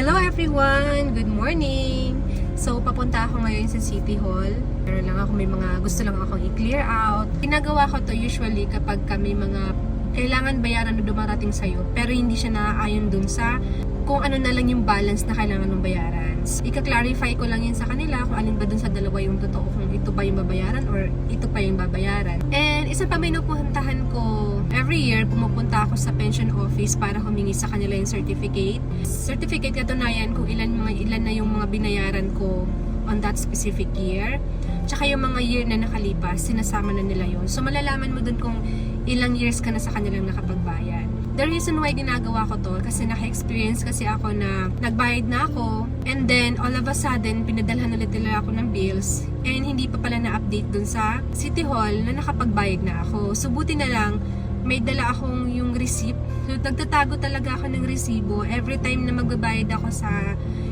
Hello everyone! Good morning! So, papunta ako ngayon sa City Hall. Pero lang ako, may mga gusto lang akong i-clear out. Ginagawa ko to usually kapag kami mga kailangan bayaran na dumarating sa'yo. Pero hindi siya naaayon dun sa kung ano na lang yung balance na kailangan ng bayaran. Ika-clarify ko lang yun sa kanila kung alin ba dun sa dalawa yung totoo, kung ito pa yung babayaran or ito pa yung babayaran. And isa pa pinupuntahan ko, every year pumupunta ako sa pension office para humingi sa kanila yung certificate. Certificate katunayan kung ilan na yung mga binayaran ko on that specific year. Tsaka yung mga year na nakalipas, sinasama na nila yun. So malalaman mo dun kung ilang years ka na sa kanilang nakapagbayad. The reason why ginagawa ko to, kasi naka-experience kasi ako na nagbayad na ako, and then all of a sudden, pinadalhan ulit nila ako ng bills, and hindi pa pala na-update dun sa City Hall na nakapagbayad na ako. So buti na lang, may dala akong yung receipt. So nagtatago talaga ako ng resibo every time na magbabayad ako sa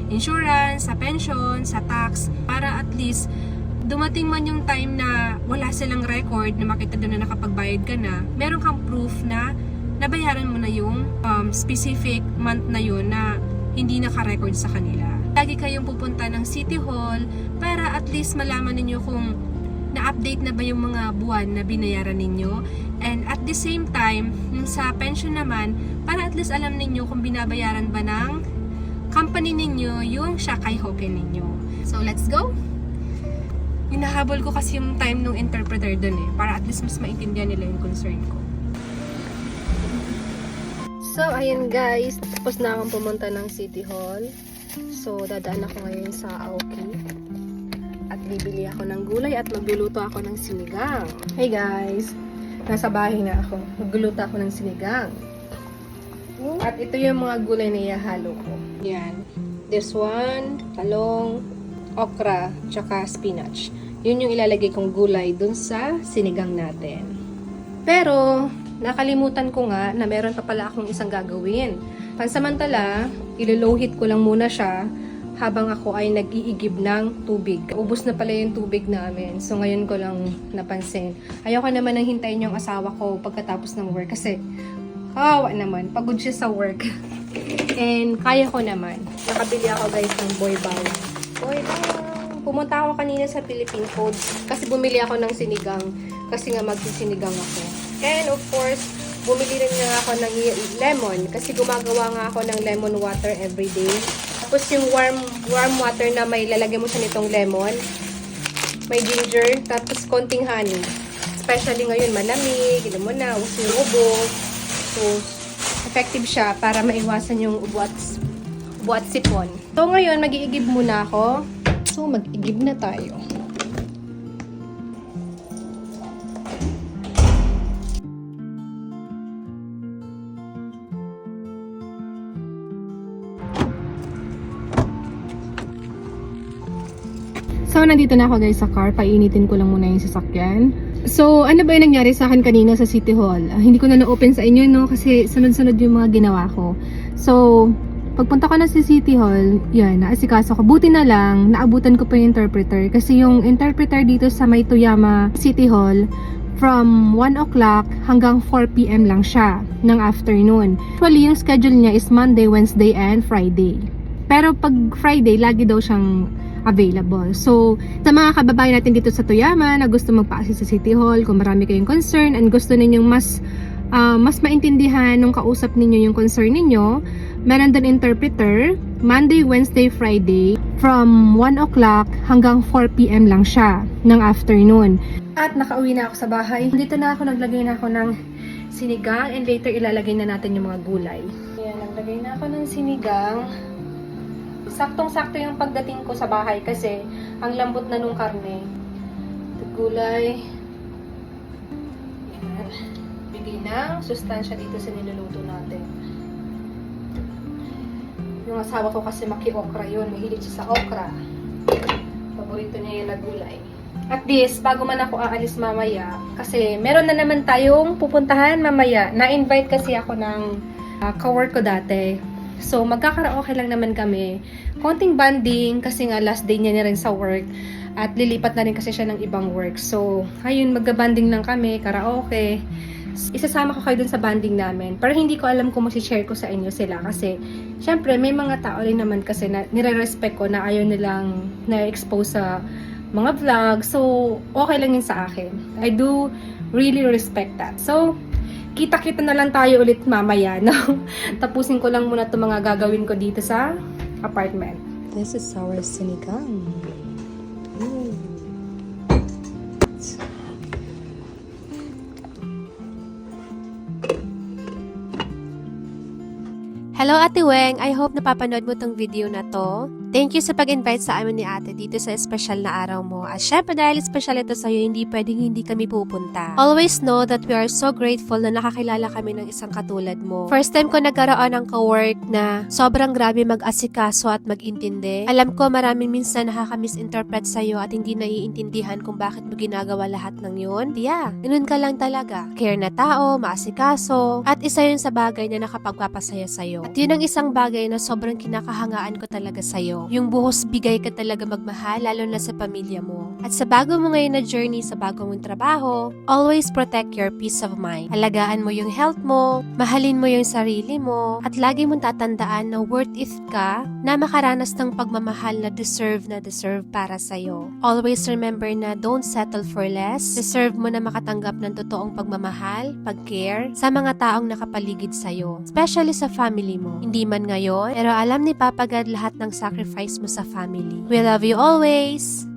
insurance, sa pension, sa tax, para at least dumating man yung time na wala silang record na makita doon na nakapagbayad ka na, meron kang proof na nabayaran mo na yung specific month na yun na hindi naka-record sa kanila. Lagi kayong pupunta ng City Hall para at least malaman ninyo kung na-update na ba yung mga buwan na binayaran ninyo. And at the same time, yung sa pension naman, para at least alam ninyo kung binabayaran ba ng company ninyo yung Shakai Hoken ninyo. So let's go! Hinahabol ko kasi yung time ng interpreter dun para at least mas maintindihan nila yung concern ko. So, ayan guys, tapos na akong pumunta ng City Hall. So, dadaan ako ngayon sa Aoki. At bibili ako ng gulay at magluluto ako ng sinigang. Hey guys, nasa bahay na ako. Magluluto ako ng sinigang. At ito yung mga gulay na ihahalo ko. Yan. This one, talong, okra, tsaka spinach. Yun yung ilalagay kong gulay dun sa sinigang natin. Pero, nakalimutan ko nga na meron pa pala akong isang gagawin. Pansamantala, ilo-low heat ko lang muna siya habang ako ay nag-iigib ng tubig. Ubus na pala yung tubig namin. So, ngayon ko lang napansin. Ayoko naman nang hintayin yung asawa ko pagkatapos ng work kasi kawawa naman. Pagod siya sa work. And kaya ko naman. Nakabili ako guys ng boy bag. Boy bag! Pumunta ako kanina sa Philippine Foods kasi bumili ako ng sinigang kasi nga magsisinigang ako. And of course, bumili rin nga ako ng lemon kasi gumagawa nga ako ng lemon water every day. Tapos yung warm water na may lalagay mo siya nitong lemon, may ginger, tapos konting honey. Especially ngayon malamig, alam mo na, uso yung ubo. So, effective siya para maiwasan yung ubo at sipon. So ngayon, mag-iigib muna ako. So, mag-igib na tayo. So, nandito na ako guys sa car. Painitin ko lang muna yung sasakyan. So, ano ba yung nangyari sa akin kanina sa City Hall? Hindi ko na na-open sa inyo, no? Kasi sunod-sunod yung mga ginawa ko. So, pagpunta ko na sa City Hall, yan, naasikaso ko. Buti na lang, naabutan ko pa yung interpreter. Kasi yung interpreter dito sa May Toyama City Hall, from 1 o'clock hanggang 4 p.m. lang siya ng afternoon. Actually, yung schedule niya is Monday, Wednesday, and Friday. Pero pag Friday, lagi daw siyang available. So, sa mga kababayan natin dito sa Toyama na gusto magpa-assist sa City Hall, kung marami kayong concern and gusto ninyong mas maintindihan nung kausap ninyo yung concern ninyo, meron din interpreter, Monday, Wednesday, Friday, from 1 o'clock hanggang 4 p.m. lang siya ng afternoon. At nakauwi na ako sa bahay. Dito na ako, naglagay na ako ng sinigang and later ilalagay na natin yung mga gulay. Ayan, naglagay na ako ng sinigang. Saktong-sakto yung pagdating ko sa bahay kasi ang lambot na nung karne. Gulay. Ayan. Bigay ng sustansya dito sa niluluto natin. Yung asawa ko kasi maki-okra yun. Mahilig siya sa okra. Paborito niya yung nagulay. At least, bago man ako aalis mamaya, kasi meron na naman tayong pupuntahan mamaya. Na-invite kasi ako ng ka-work ko dati. So, magkakaraoke lang naman kami. Konting banding kasi nga last day niya na rin sa work. At lilipat na rin kasi siya ng ibang work. So, ayun, magka-banding lang kami, karaoke. isasama ko kayo dun sa banding namin. Pero hindi ko alam kung share ko sa inyo sila kasi syempre may mga tao rin naman kasi na nire-respect ko na ayaw nilang na-expose sa mga vlog. So, okay lang yun sa akin. I do really respect that. So, kita-kita na lang tayo ulit mamaya, no? Tapusin ko lang muna itong mga gagawin ko dito sa apartment. This is our sinigang. Hello Ate Weng! I hope napapanood mo tong video na to. Thank you sa pag-invite sa amin ni Ate dito sa espesyal na araw mo. At syempre dahil espesyal ito sa'yo, hindi pwedeng hindi kami pupunta. Always know that we are so grateful na nakakilala kami ng isang katulad mo. First time ko nagkaroon ng ka-work na sobrang grabe mag-asikaso at mag-intindi. Alam ko maraming minsan nakaka-misinterpret sa'yo at hindi naiintindihan kung bakit mo ginagawa lahat ng yun. Yeah, ganun ka lang talaga. Care na tao, maasikaso, at isa yun sa bagay na nakapagpapasaya sa'yo. At yun ang isang bagay na sobrang kinakahangaan ko talaga sa'yo. Yung buhos bigay ka talaga magmahal, lalo na sa pamilya mo. At sa bago mo ngayon na journey, sa bago mong trabaho, always protect your peace of mind. Halagaan mo yung health mo, mahalin mo yung sarili mo, at lagi mong tatandaan na worth it ka na makaranas ng pagmamahal na deserve para sa'yo. Always remember na don't settle for less. Deserve mo na makatanggap ng totoong pagmamahal, pag-care sa mga taong nakapaligid sa'yo. Especially sa family mo. Hindi man ngayon, pero alam ni Papa God lahat ng sacrifice mo sa family. We love you always!